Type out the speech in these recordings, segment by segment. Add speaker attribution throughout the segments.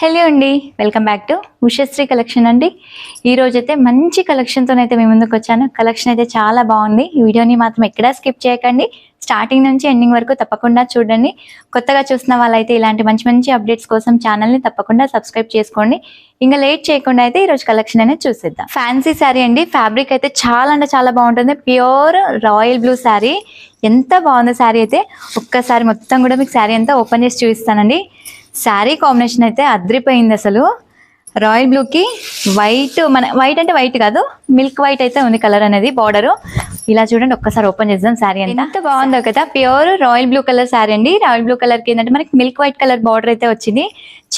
Speaker 1: Hello అండి, welcome back to Ushasri collection అండి. ఈ రోజు అయితే మంచి కలెక్షన్తోనైతే మీ ముందుకు వచ్చాను. కలెక్షన్ అయితే చాలా బాగుంది. ఈ వీడియోని మాత్రం ఎక్కడా స్కిప్ చేయకండి, స్టార్టింగ్ నుంచి ఎండింగ్ వరకు తప్పకుండా చూడండి. కొత్తగా చూసిన వాళ్ళైతే ఇలాంటి మంచి మంచి అప్డేట్స్ కోసం ఛానల్ని తప్పకుండా సబ్స్క్రైబ్ చేసుకోండి. ఇంకా లేట్ చేయకుండా అయితే ఈరోజు కలెక్షన్ అనేది చూసేద్దాం. ఫ్యాన్సీ శారీ అండి. ఫ్యాబ్రిక్ అయితే చాలా అంటే చాలా బాగుంటుంది. Pure royal blue sari. ఎంత బాగుంది శారీ అయితే. ఒక్కసారి మొత్తం కూడా మీకు శారీ అంతా ఓపెన్ చేసి చూపిస్తానండి. శారీ కాంబినేషన్ అయితే అద్రిపోయింది అసలు. రాయల్ బ్లూకి వైట్, మన వైట్ అంటే వైట్ కాదు, మిల్క్ వైట్ అయితే ఉంది కలర్ అనేది. బార్డర్ ఇలా చూడండి, ఒక్కసారి ఓపెన్ చేద్దాం. శారీ ఎంత బాగుందో కదా. Pure royal blue colour sari అండి. రాయల్ బ్లూ కలర్ కి ఏంటంటే మనకి మిల్క్ వైట్ కలర్ బార్డర్ అయితే వచ్చింది.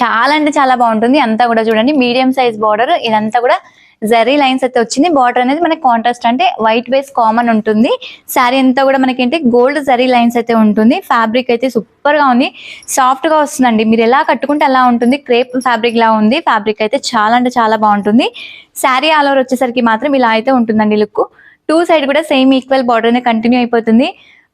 Speaker 1: చాలా అంటే చాలా బాగుంటుంది. అంతా కూడా చూడండి మీడియం సైజ్ బార్డర్. ఇదంతా కూడా జరీ లైన్స్ అయితే వచ్చింది. బార్డర్ అనేది మనకి కాంట్రాస్ట్ అంటే వైట్ బేస్ కామన్ ఉంటుంది. శారీ అంతా కూడా మనకి ఏంటి గోల్డ్ జరీ లైన్స్ అయితే ఉంటుంది. ఫ్యాబ్రిక్ అయితే సూపర్ గా ఉంది, సాఫ్ట్ గా వస్తుందండి. మీరు ఎలా కట్టుకుంటే అలా ఉంటుంది. క్రేప్ ఫ్యాబ్రిక్ లా ఉంది. ఫ్యాబ్రిక్ అయితే చాలా అంటే చాలా బాగుంటుంది. శారీ ఆల్ ఓవర్ వచ్చేసరికి మాత్రం ఇలా అయితే ఉంటుందండి లుక్. టూ సైడ్ కూడా సేమ్ ఈక్వల్ బార్డర్ అనేది కంటిన్యూ అయిపోతుంది.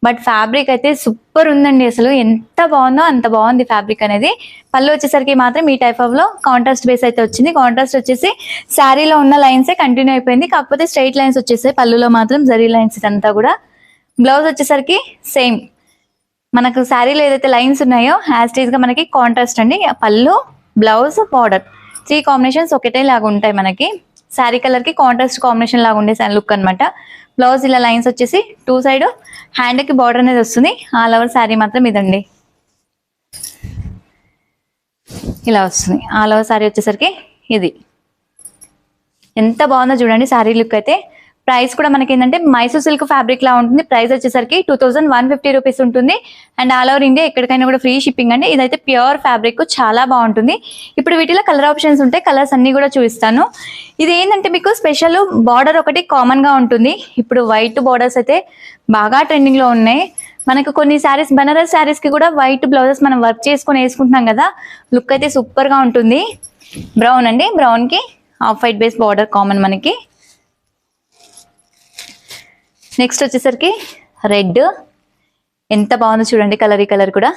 Speaker 1: బట్ ఫ్యాబ్రిక్ అయితే సూపర్ ఉందండి. అసలు ఎంత బాగుందో అంత బాగుంది ఫ్యాబ్రిక్ అనేది. పళ్ళు వచ్చేసరికి మాత్రం ఈ టైప్ ఆఫ్ లో కాంట్రాస్ట్ బేస్ అయితే వచ్చింది. కాంట్రాస్ట్ వచ్చేసి శారీలో ఉన్న లైన్స్ కంటిన్యూ అయిపోయింది, కాకపోతే స్ట్రైట్ లైన్స్ వచ్చేసాయి. పళ్ళులో మాత్రం జరీ లైన్స్ ఇదంతా కూడా. బ్లౌజ్ వచ్చేసరికి సేమ్ మనకు శారీలో ఏదైతే లైన్స్ ఉన్నాయో యాజ్ గా మనకి కాంట్రాస్ట్ అండి. పళ్ళు, బ్లౌజ్, బార్డర్ 3 కాంబినేషన్స్ ఒకటే లాగా ఉంటాయి మనకి. శారీ కలర్ కి కాంట్రాస్ట్ కాంబినేషన్ లాగా ఉండే లుక్ అనమాట. బ్లౌజ్ ఇలా లైన్స్ వచ్చేసి టూ సైడ్ హ్యాండ్ కి బార్డర్ అనేది వస్తుంది. ఆల్ ఓవర్ శారీ మాత్రం ఇదండి, ఇలా వస్తుంది. ఆల్ ఓవర్ శారీ వచ్చేసరికి ఇది. ఎంత బాగుందో చూడండి శారీ లుక్ అయితే. ప్రైస్ కూడా మనకి ఏంటంటే మైసూర్ సిల్క్ ఫ్యాబ్రిక్ లా ఉంటుంది. ప్రైస్ వచ్చేసరికి 2150 రూపీస్ ఉంటుంది. అండ్ ఆల్ ఓవర్ ఇండియా ఎక్కడికైనా కూడా ఫ్రీ షిప్పింగ్ అండి. ఇదైతే ప్యూర్ ఫ్యాబ్రిక్, చాలా బాగుంటుంది. ఇప్పుడు వీటిలో కలర్ ఆప్షన్స్ ఉంటాయి, కలర్స్ అన్ని కూడా చూపిస్తాను. ఇది ఏంటంటే మీకు స్పెషల్ బార్డర్ ఒకటి కామన్ గా ఉంటుంది. ఇప్పుడు వైట్ బార్డర్స్ అయితే బాగా ట్రెండింగ్ లో ఉన్నాయి. మనకు కొన్ని శారీస్, బనారస్ శారీస్ కి కూడా వైట్ బ్లౌజెస్ మనం వర్క్ చేసుకొని వేసుకుంటున్నాం కదా. లుక్ అయితే సూపర్ గా ఉంటుంది. బ్రౌన్ అండి, బ్రౌన్ కి off white base border common మనకి. నెక్స్ట్ వచ్చేసరికి రెడ్. ఎంత బాగుందో చూడండి కలర్. ఈ కలర్ కూడా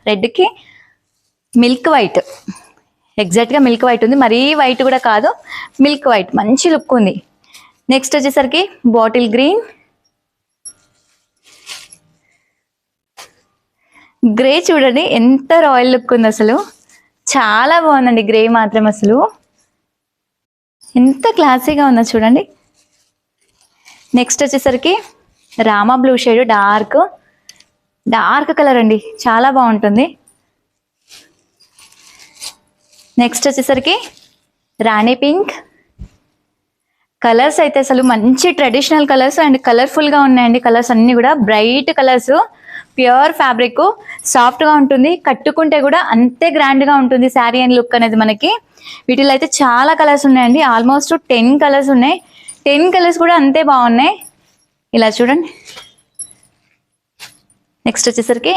Speaker 1: రెడ్కి మిల్క్ వైట్, ఎగ్జాక్ట్గా మిల్క్ వైట్ ఉంది. మరీ వైట్ కూడా కాదు, మిల్క్ వైట్, మంచి లుక్ ఉంది. నెక్స్ట్ వచ్చేసరికి బాటిల్ గ్రీన్, గ్రే చూడండి ఎంత రాయల్ లుక్ ఉంది అసలు. చాలా బాగుందండి గ్రే మాత్రం. అసలు ఎంత క్లాసీగా ఉందో చూడండి. నెక్స్ట్ వచ్చేసరికి Rama blue shade, dark colour అండి, చాలా బాగుంటుంది. నెక్స్ట్ వచ్చేసరికి రాణి పింక్. కలర్స్ అయితే అసలు మంచి ట్రెడిషనల్ కలర్స్ అండ్ కలర్ఫుల్ గా ఉన్నాయండి. కలర్స్ అన్ని కూడా bright colours. Pure fabric, soft గా ఉంటుంది. కట్టుకుంటే కూడా అంతే గ్రాండ్ గా ఉంటుంది శారీ అండ్ లుక్ అనేది మనకి. వీటిలో అయితే చాలా కలర్స్ ఉన్నాయండి. ఆల్మోస్ట్ 10 కలర్స్ ఉన్నాయి. 10 కలర్స్ కూడా అంతే బాగున్నాయి. ఇలా చూడండి. నెక్స్ట్ వచ్చేసరికి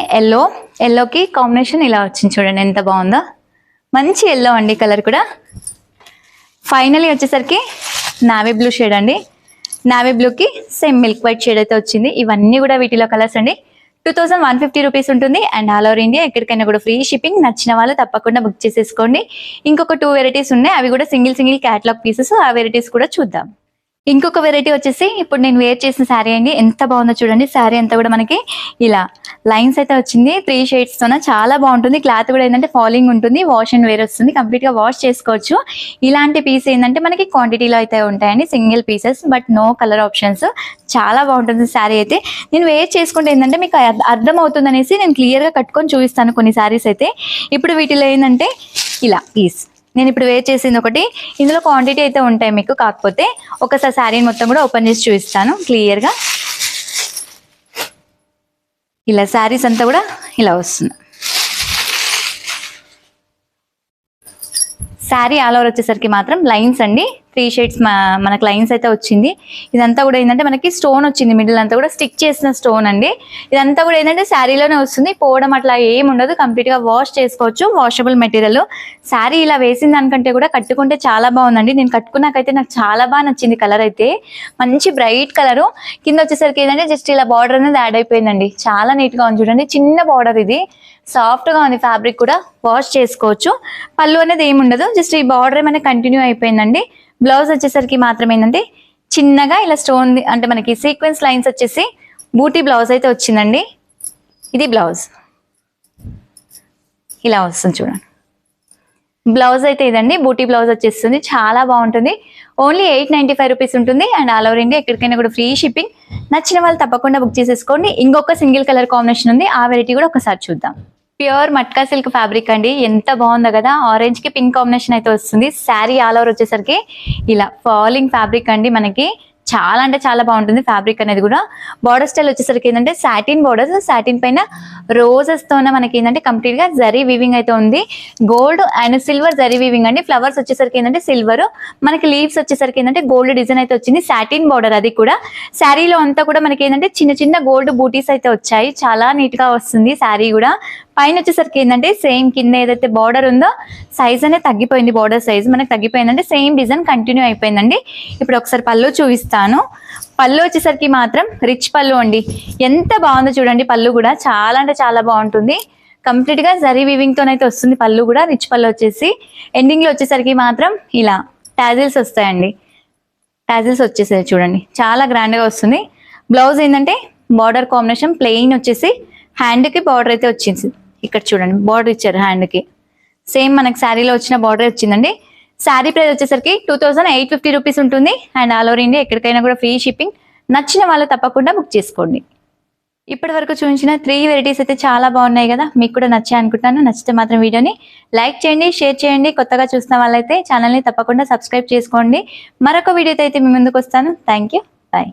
Speaker 1: ఎల్లోకి కాంబినేషన్ ఇలా వచ్చింది చూడండి, ఎంత బాగుందో. మంచి ఎల్లో అండి కలర్ కూడా. ఫైనలీ వచ్చేసరికి నావీ బ్లూ షేడ్ అండి. నావీ బ్లూకి సేమ్ మిల్క్ వైట్ షేడ్ అయితే వచ్చింది. ఇవన్నీ కూడా వీటిలో కలర్స్ అండి. 2150 రూపీస్ ఉంటుంది. అండ్ ఆల్ ఓవర్ ఇండియా ఎక్కడికైనా కూడా ఫ్రీ షిప్పింగ్. నచ్చిన వాళ్ళు తప్పకుండా బుక్ చేసేసుకోండి. ఇంకొక 2 వెరైటీస్ ఉన్నాయి, అవి కూడా సింగిల్ క్యాటలాగ్ పీసెస్. ఆ వెరైటీస్ కూడా చూద్దాం. ఇంకొక వెరైటీ వచ్చేసి ఇప్పుడు నేను వేర్ చేసిన శారీ అండి. ఎంత బాగుందో చూడండి. శారీ అంతా కూడా మనకి ఇలా లైన్స్ అయితే వచ్చింది 3 షేడ్స్ తోన. చాలా బాగుంటుంది. క్లాత్ కూడా ఏంటంటే ఫాలింగ్ ఉంటుంది. వాష్ అండ్ వేర్ వస్తుంది. కంప్లీట్ గా వాష్ చేసుకోవచ్చు. ఇలాంటి పీస్ ఏంటంటే మనకి క్వాంటిటీలో అయితే ఉంటాయండి, single pieces, but no colour options. చాలా బాగుంటుంది శారీ అయితే. నేను వేర్ చేసుకుంటే ఏంటంటే మీకు అర్థం అవుతుంది అనేసి నేను క్లియర్ గా కట్టుకొని చూపిస్తాను కొన్ని శారీస్ అయితే. ఇప్పుడు వీటిలో ఏంటంటే ఇలా పీస్ నేను ఇప్పుడు వేర్ చేసింది ఒకటి. ఇందులో క్వాంటిటీ అయితే ఉంటాయి మీకు, కాకపోతే ఒకసారి శారీని మొత్తం కూడా ఓపెన్ చేసి చూపిస్తాను క్లియర్గా. ఇలా శారీస్ అంతా కూడా ఇలా వస్తుంది. శారీ ఆల్ ఓవర్ వచ్చేసరికి మాత్రం లైన్స్ అండి. 3 షేడ్స్ మనకు లైన్స్ అయితే వచ్చింది. ఇదంతా కూడా ఏంటంటే మనకి స్టోన్ వచ్చింది. మిడిల్ అంతా కూడా స్టిక్ చేసిన స్టోన్ అండి. ఇదంతా కూడా ఏంటంటే శారీలోనే వస్తుంది. పోవడం అట్లా ఏమి ఉండదు. కంప్లీట్ గా వాష్ చేసుకోవచ్చు. Washable material. శారీ ఇలా వేసిన దానికంటే కూడా కట్టుకుంటే చాలా బాగుందండి. నేను కట్టుకున్నాకైతే నాకు చాలా బాగా నచ్చింది. కలర్ అయితే మంచి బ్రైట్ కలర్. కింద వచ్చేసరికి ఏంటంటే జస్ట్ ఇలా బార్డర్ అనేది యాడ్ అయిపోయిందండి. చాలా నీట్ గా ఉంది చూడండి. చిన్న బార్డర్ ఇది. సాఫ్ట్గా ఉంది ఫ్యాబ్రిక్ కూడా, వాష్ చేసుకోవచ్చు. పళ్ళు అనేది ఏమి ఉండదు, జస్ట్ ఈ బార్డర్ ఏమైనా కంటిన్యూ అయిపోయిందండి. బ్లౌజ్ వచ్చేసరికి మాత్రం ఏంటంటే చిన్నగా ఇలా స్టోన్ అంటే మనకి సీక్వెన్స్ లైన్స్ వచ్చేసి బూటీ బ్లౌజ్ అయితే వచ్చిందండి. ఇది బ్లౌజ్ ఇలా వస్తుంది చూడండి. బ్లౌజ్ అయితే ఇదండి, బూటీ బ్లౌజ్ వచ్చేస్తుంది, చాలా బాగుంటుంది. ఓన్లీ 895 రూపీస్ ఉంటుంది. అండ్ ఆల్ ఓవర్ ఇండియా ఎక్కడికైనా కూడా ఫ్రీ షిప్పింగ్. నచ్చిన వాళ్ళు తప్పకుండా బుక్ చేసేసుకోండి. ఇంకొక సింగిల్ కలర్ కాంబినేషన్ ఉంది, ఆ వెరైటీ కూడా ఒకసారి చూద్దాం. ప్యూర్ మట్కా సిల్క్ ఫ్యాబ్రిక్ అండి, ఎంత బాగుందో కదా. ఆరెంజ్ కి పింక్ కాంబినేషన్ అయితే వస్తుంది. శారీ ఆల్ ఓవర్ వచ్చేసరికి ఇలా ఫాలింగ్ ఫ్యాబ్రిక్ అండి, మనకి చాలా అంటే చాలా బాగుంటుంది ఫ్యాబ్రిక్ అనేది కూడా. బార్డర్ స్టైల్ వచ్చేసరికి ఏంటంటే సాటిన్ బార్డర్స్, సాటిన్ పైన రోజెస్ తోన మనకి ఏంటంటే కంప్లీట్ గా జరీ వీవింగ్ అయితే ఉంది. Gold and silver zari weaving అండి. ఫ్లవర్స్ వచ్చేసరికి ఏంటంటే సిల్వర్, మనకి లీవ్స్ వచ్చేసరికి ఏంటంటే గోల్డ్ డిజైన్ అయితే వచ్చింది. సాటిన్ బార్డర్ అది కూడా. శారీలో అంతా కూడా మనకి ఏంటంటే చిన్న చిన్న గోల్డ్ బూటీస్ అయితే వచ్చాయి, చాలా నీట్ గా వస్తుంది శారీ కూడా. పైన వచ్చేసరికి ఏంటంటే సేమ్ కింద ఏదైతే బార్డర్ ఉందో సైజ్ అనేది తగ్గిపోయింది, బార్డర్ సైజ్ మనకి తగ్గిపోయిందంటే సేమ్ డిజైన్ కంటిన్యూ అయిపోయిందండి. ఇప్పుడు ఒకసారి పళ్ళు చూపిస్తాను. పళ్ళు వచ్చేసరికి మాత్రం రిచ్ పళ్ళు అండి, ఎంత బాగుందో చూడండి. పళ్ళు కూడా చాలా అంటే చాలా బాగుంటుంది. కంప్లీట్ గా జరీ వీవింగ్ తోనైతే వస్తుంది పళ్ళు కూడా. రిచ్ పళ్ళు వచ్చేసి ఎండింగ్ లో వచ్చేసరికి మాత్రం ఇలా టాజిల్స్ వస్తాయండి. టాజిల్స్ వచ్చేసాయి చూడండి, చాలా గ్రాండ్ గా వస్తుంది. బ్లౌజ్ ఏంటంటే బార్డర్ కాంబినేషన్ ప్లెయిన్ వచ్చేసి హ్యాండ్ కి బార్డర్ అయితే వచ్చింది. ఇక్కడ చూడండి బార్డర్ ఇచ్చారు హ్యాండ్ కి, సేమ్ మనకి శారీలో వచ్చిన బార్డర్ వచ్చిందండి. శారీ ప్రైస్ వచ్చేసరికి 2850 రూపీస్ ఉంటుంది. అండ్ ఆల్ ఓవర్ ఇండియా ఎక్కడికైనా కూడా ఫ్రీ షిప్పింగ్. నచ్చిన వాళ్ళు తప్పకుండా బుక్ చేసుకోండి. ఇప్పటి వరకు చూపించిన 3 వెరైటీస్ అయితే చాలా బాగున్నాయి కదా, మీకు కూడా నచ్చాయి అనుకుంటాను. నచ్చితే మాత్రం వీడియోని లైక్ చేయండి, షేర్ చేయండి. కొత్తగా చూస్తున్న వాళ్ళైతే ఛానల్ని తప్పకుండా సబ్స్క్రైబ్ చేసుకోండి. మరొక వీడియోతో అయితే మీ ముందుకు వస్తాను. Thank you, bye.